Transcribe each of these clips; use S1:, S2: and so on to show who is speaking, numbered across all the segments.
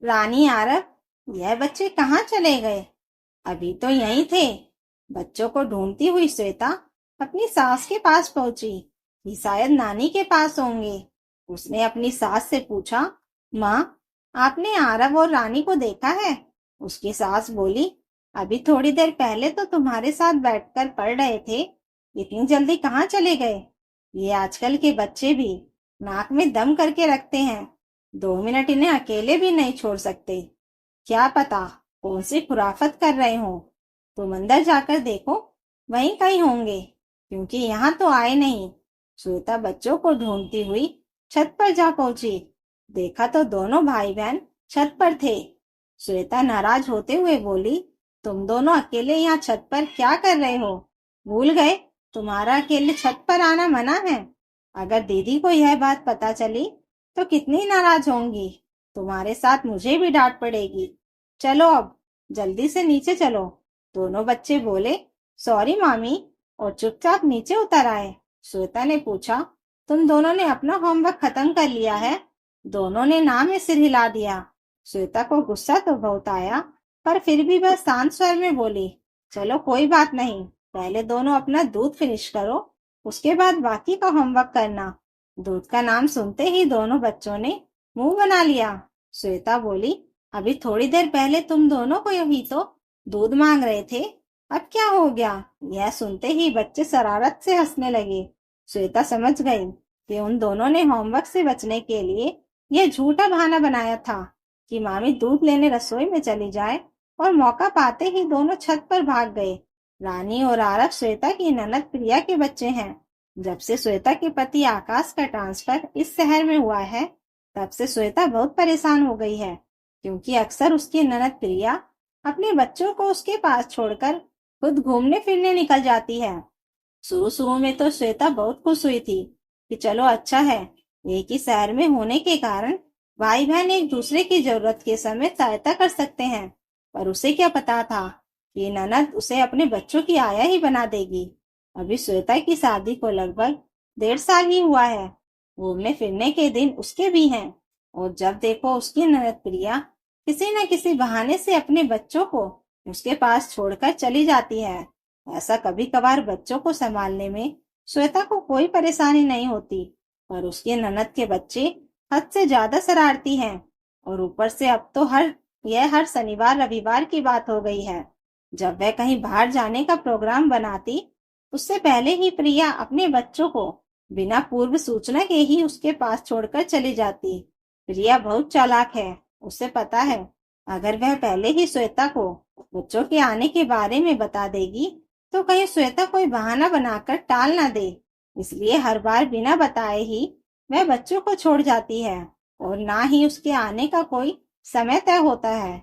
S1: रानी आरव, यह बच्चे कहाँ चले गए? अभी तो यहीं थे। बच्चों को ढूंढती हुई श्वेता अपनी सास के पास पहुंची कि शायद नानी के पास होंगे। उसने अपनी सास से पूछा, माँ, आपने आरव और रानी को देखा है? उसकी सास बोली, अभी थोड़ी देर पहले तो तुम्हारे साथ बैठकर पढ़ रहे थे। इतनी जल्दी कहाँ चले गए? ये आजकल के बच्चे भी नाक में दम करके रखते हैं। 2 मिनट इन्हें अकेले भी नहीं छोड़ सकते। क्या पता कौन सी खुराफत कर रहे हो। तुम अंदर जाकर देखो, वहीं कहीं होंगे, क्योंकि यहाँ तो आए नहीं। श्वेता बच्चों को ढूंढती हुई छत पर जा पहुंची। देखा तो दोनों भाई बहन छत पर थे। श्वेता नाराज होते हुए बोली, तुम दोनों अकेले यहाँ छत पर क्या कर रहे हो? भूल गए तुम्हारा अकेले छत पर आना मना है। अगर दीदी को यह बात पता चली तो कितनी नाराज होंगी। तुम्हारे साथ मुझे भी डांट पड़ेगी। चलो अब जल्दी से नीचे चलो। दोनों बच्चे बोले, सॉरी मामी, और चुपचाप नीचे उतर आए। श्वेता ने पूछा, तुम दोनों ने अपना होमवर्क खत्म कर लिया है? दोनों ने ना में सिर हिला दिया। श्वेता को गुस्सा तो बहुत आया, पर फिर भी वह शांत स्वर में बोली, चलो कोई बात नहीं, पहले दोनों अपना दूध फिनिश करो, उसके बाद बाकी का होमवर्क करना। दूध का नाम सुनते ही दोनों बच्चों ने मुंह बना लिया। श्वेता बोली, अभी थोड़ी देर पहले तुम दोनों को ही तो दूध मांग रहे थे, अब क्या हो गया? यह सुनते ही बच्चे शरारत से हंसने लगे। श्वेता समझ गई कि उन दोनों ने होमवर्क से बचने के लिए यह झूठा बहाना बनाया था कि मामी दूध लेने रसोई में चली जाए, और मौका पाते ही दोनों छत पर भाग गए। रानी और आरव श्वेता की ननद प्रिया के बच्चे हैं। जब से श्वेता के पति आकाश का ट्रांसफर इस शहर में हुआ है, तब से श्वेता बहुत परेशान हो गई है, क्योंकि अक्सर उसकी ननद प्रिया अपने बच्चों को उसके पास छोड़कर खुद घूमने फिरने निकल जाती है। शुरू शुरू में तो श्वेता बहुत खुश हुई थी कि चलो अच्छा है, एक ही शहर में होने के कारण भाई बहन एक दूसरे की जरूरत के समय सहायता कर सकते हैं। पर उसे क्या पता था कि ननद उसे अपने बच्चों की आया ही बना देगी। अभी श्वेता की शादी को लगभग 1.5 साल ही हुआ है। घूमने फिरने के दिन उसके भी हैं, और जब देखो उसकी ननद प्रिया किसी न किसी बहाने से अपने बच्चों को उसके पास छोड़कर चली जाती है। ऐसा कभी कभार बच्चों को संभालने में श्वेता को कोई परेशानी नहीं होती, पर उसके ननद के बच्चे हद से ज्यादा शरारती हैं, और ऊपर से अब तो हर शनिवार रविवार की बात हो गई है। जब वह कहीं बाहर जाने का प्रोग्राम बनाती, उससे पहले ही प्रिया अपने बच्चों को बिना पूर्व सूचना के ही उसके पास छोड़कर चली जाती। प्रिया बहुत चालाक है। उसे पता है, अगर वह पहले ही श्वेता को बच्चों के आने के बारे में बता देगी, तो कहीं श्वेता कोई बहाना बनाकर टाल ना दे। इसलिए हर बार बिना बताए ही वह बच्चों को छोड़ जाती है, और ना ही उसके आने का कोई समय तय होता है।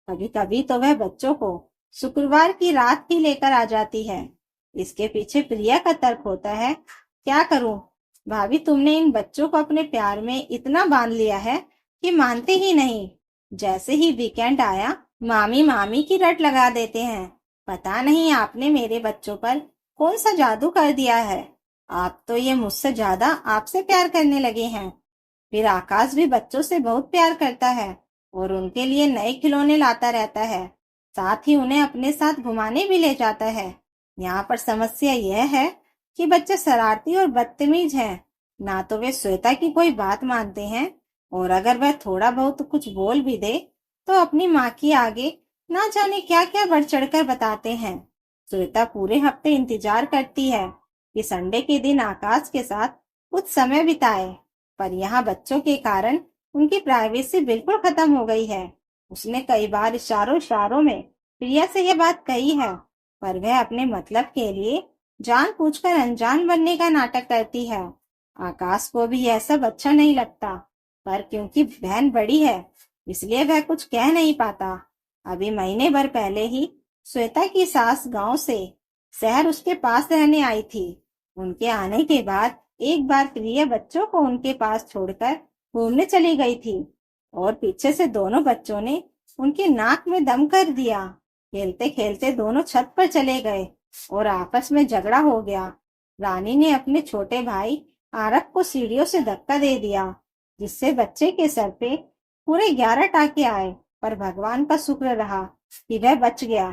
S1: कभी कभी तो वह बच्चों को शुक्रवार की रात ही लेकर आ जाती है। इसके पीछे प्रिया का तर्क होता है, क्या करूं भाभी, तुमने इन बच्चों को अपने प्यार में इतना बांध लिया है कि मानते ही नहीं। जैसे ही वीकेंड आया, मामी मामी की रट लगा देते हैं। पता नहीं आपने मेरे बच्चों पर कौन सा जादू कर दिया है। आप तो ये मुझसे ज्यादा आपसे प्यार करने लगे हैं। फिर आकाश भी बच्चों से बहुत प्यार करता है, और उनके लिए नए खिलौने लाता रहता है। साथ ही उन्हें अपने साथ घुमाने भी ले जाता है। यहाँ पर समस्या यह है कि बच्चे शरारती और बदतमीज हैं। ना तो वे श्वेता की कोई बात मानते हैं, और अगर वह थोड़ा बहुत कुछ बोल भी दे तो अपनी माँ की आगे ना जाने क्या क्या बढ़ चढ़कर बताते हैं। श्वेता पूरे हफ्ते इंतजार करती है कि संडे के दिन आकाश के साथ कुछ समय बिताए, पर यहाँ बच्चों के कारण उनकी प्राइवेसी बिल्कुल खत्म हो गई है। उसने कई बार इशारों इशारों में प्रिया से यह बात कही है, पर वह अपने मतलब के लिए जानबूझकर अनजान बनने का नाटक करती है। आकाश को भी यह सब अच्छा नहीं लगता, पर क्योंकि बहन बड़ी है, इसलिए वह कुछ कह नहीं पाता। अभी महीने भर पहले ही श्वेता की सास गांव से शहर उसके पास रहने आई थी। उनके आने के बाद एक बार प्रिय बच्चों को उनके पास छोड़कर घूमने चली गई थी, और पीछे से दोनों बच्चों ने उनकी नाक में दम कर दिया। खेलते खेलते दोनों छत पर चले गए, और आपस में झगड़ा हो गया। रानी ने अपने छोटे भाई आरव को सीढ़ियों से धक्का दे दिया, जिससे बच्चे के सर पे पूरे 11 टाके आए, पर भगवान का शुक्र रहा कि वह बच गया।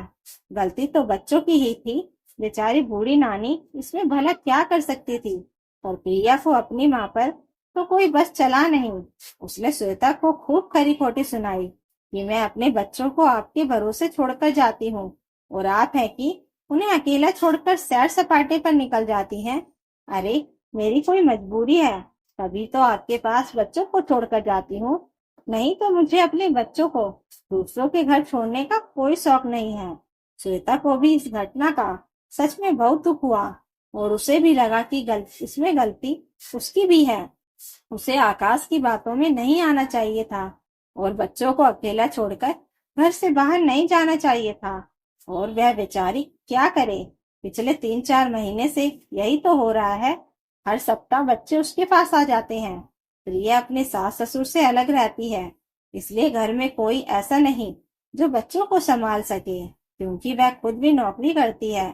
S1: गलती तो बच्चों की ही थी। बेचारी बूढ़ी नानी इसमें भला क्या कर सकती थी। पर प्रिया को अपनी माँ पर तो कोई बस चला नहीं। उसने श्वेता को खूब खरी खोटी सुनाई कि मैं अपने बच्चों को आपके भरोसे छोड़कर जाती हूँ, और आप है कि उन्हें अकेला छोड़कर सैर सपाटे पर निकल जाती हैं। अरे, मेरी कोई मजबूरी है, तभी तो आपके पास बच्चों को छोड़कर जाती हूँ। नहीं तो मुझे अपने बच्चों को दूसरों के घर छोड़ने का कोई शौक नहीं है। श्वेता को भी इस घटना का सच में बहुत दुख हुआ, और उसे भी लगा कि इसमें गलती उसकी भी है। उसे आकाश की बातों में नहीं आना चाहिए था, और बच्चों को अकेला छोड़कर घर से बाहर नहीं जाना चाहिए था। और वह बेचारी क्या करे। पिछले 3-4 महीने से यही तो हो रहा है। हर सप्ताह बच्चे उसके पास आ जाते हैं। प्रिया अपने सास ससुर से अलग रहती है, इसलिए घर में कोई ऐसा नहीं जो बच्चों को संभाल सके, क्योंकि वह खुद भी नौकरी करती है।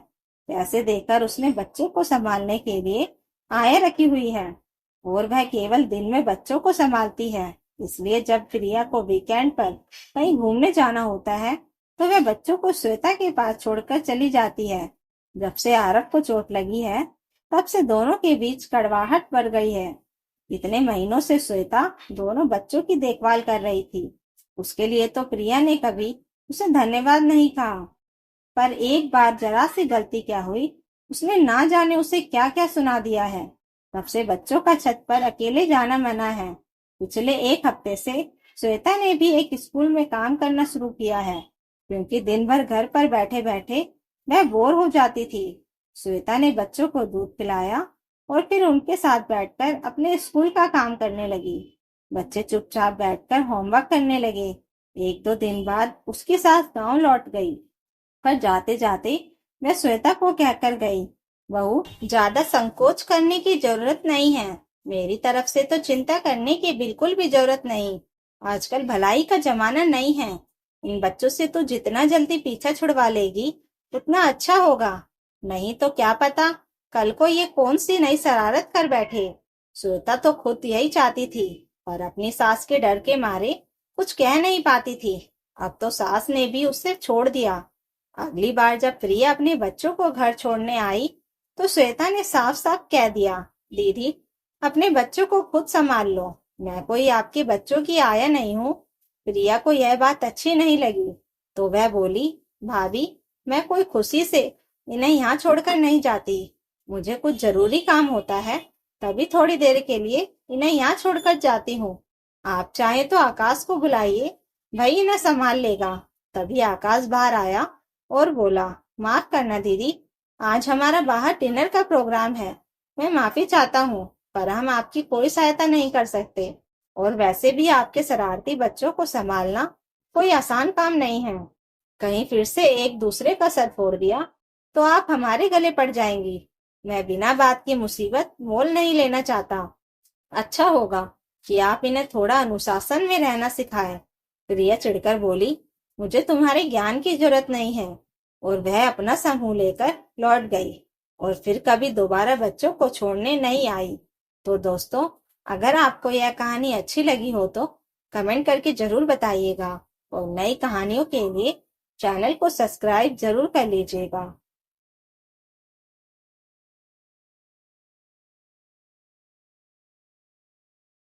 S1: पैसे देकर उसने बच्चों को संभालने के लिए आया रखी हुई है, और वह केवल दिन में बच्चों को संभालती है। इसलिए जब प्रिया को वीकेंड पर कहीं घूमने जाना होता है, तो वह बच्चों को श्वेता के पास छोड़कर चली जाती है। जब से आरव को चोट लगी है, तब से दोनों के बीच कड़वाहट बढ़ गई है। इतने महीनों से श्वेता दोनों बच्चों की देखभाल कर रही थी। उसके लिए तो प्रिया ने कभी उसे धन्यवाद नहीं कहा। पर एक बार जरा सी गलती क्या हुई, उसने ना जाने उसे क्या क्या सुना दिया है। तब से बच्चों का छत पर अकेले जाना मना है। पिछले एक हफ्ते से श्वेता ने भी एक स्कूल में काम करना शुरू किया है, क्योंकि दिन भर घर पर बैठे बैठे वह बोर हो जाती थी। श्वेता ने बच्चों को दूध पिलाया और फिर उनके साथ बैठकर अपने स्कूल का काम करने लगी। बच्चे चुपचाप बैठकर होमवर्क करने लगे। 1-2 दिन बाद उसकी सास गांव लौट गई, पर जाते जाते मैं श्वेता को कहकर गई, बहू, ज्यादा संकोच करने की जरूरत नहीं है। मेरी तरफ से तो चिंता करने की बिल्कुल भी जरूरत नहीं। आजकल भलाई का जमाना नहीं है। इन बच्चों से तो जितना जल्दी पीछा छुड़वा लेगी उतना अच्छा होगा। नहीं तो क्या पता कल को ये कौन सी नई शरारत कर बैठे। श्वेता तो खुद यही चाहती थी, पर अपनी सास के डर के मारे कुछ कह नहीं पाती थी। अब तो सास ने भी उससे छोड़ दिया। अगली बार जब प्रिया अपने बच्चों को घर छोड़ने आई, तो श्वेता ने साफ साफ कह दिया, दीदी, अपने बच्चों को खुद संभाल लो। मैं कोई आपके बच्चों की आया नहीं हूँ। प्रिया को यह बात अच्छी नहीं लगी, तो वह बोली, भाभी, मैं कोई खुशी से इन्हें यहाँ छोड़कर नहीं जाती। मुझे कुछ जरूरी काम होता है, तभी थोड़ी देर के लिए इन्हें यहाँ छोड़कर जाती हूँ। आप चाहे तो आकाश को बुलाइए, वही इन्हें संभाल लेगा। तभी आकाश बाहर आया और बोला, माफ करना दीदी, आज हमारा बाहर डिनर का प्रोग्राम है। मैं माफी चाहता हूँ, पर हम आपकी कोई सहायता नहीं कर सकते। और वैसे भी आपके शरारती बच्चों को संभालना कोई आसान काम नहीं है। कहीं फिर से एक दूसरे का सर फोड़ दिया तो आप हमारे गले पड़ जाएंगी। मैं बिना बात की मुसीबत मोल नहीं लेना चाहता। अच्छा होगा कि आप इन्हें थोड़ा अनुशासन में रहना सिखाएं। प्रिया चिढ़कर बोली, मुझे तुम्हारे ज्ञान की जरूरत नहीं है। और वह अपना समूह लेकर लौट गई, और फिर कभी दोबारा बच्चों को छोड़ने नहीं आई। तो दोस्तों, अगर आपको यह कहानी अच्छी लगी हो तो कमेंट करके जरूर बताइएगा, और नई कहानियों के लिए चैनल को सब्सक्राइब जरूर कर लीजिएगा।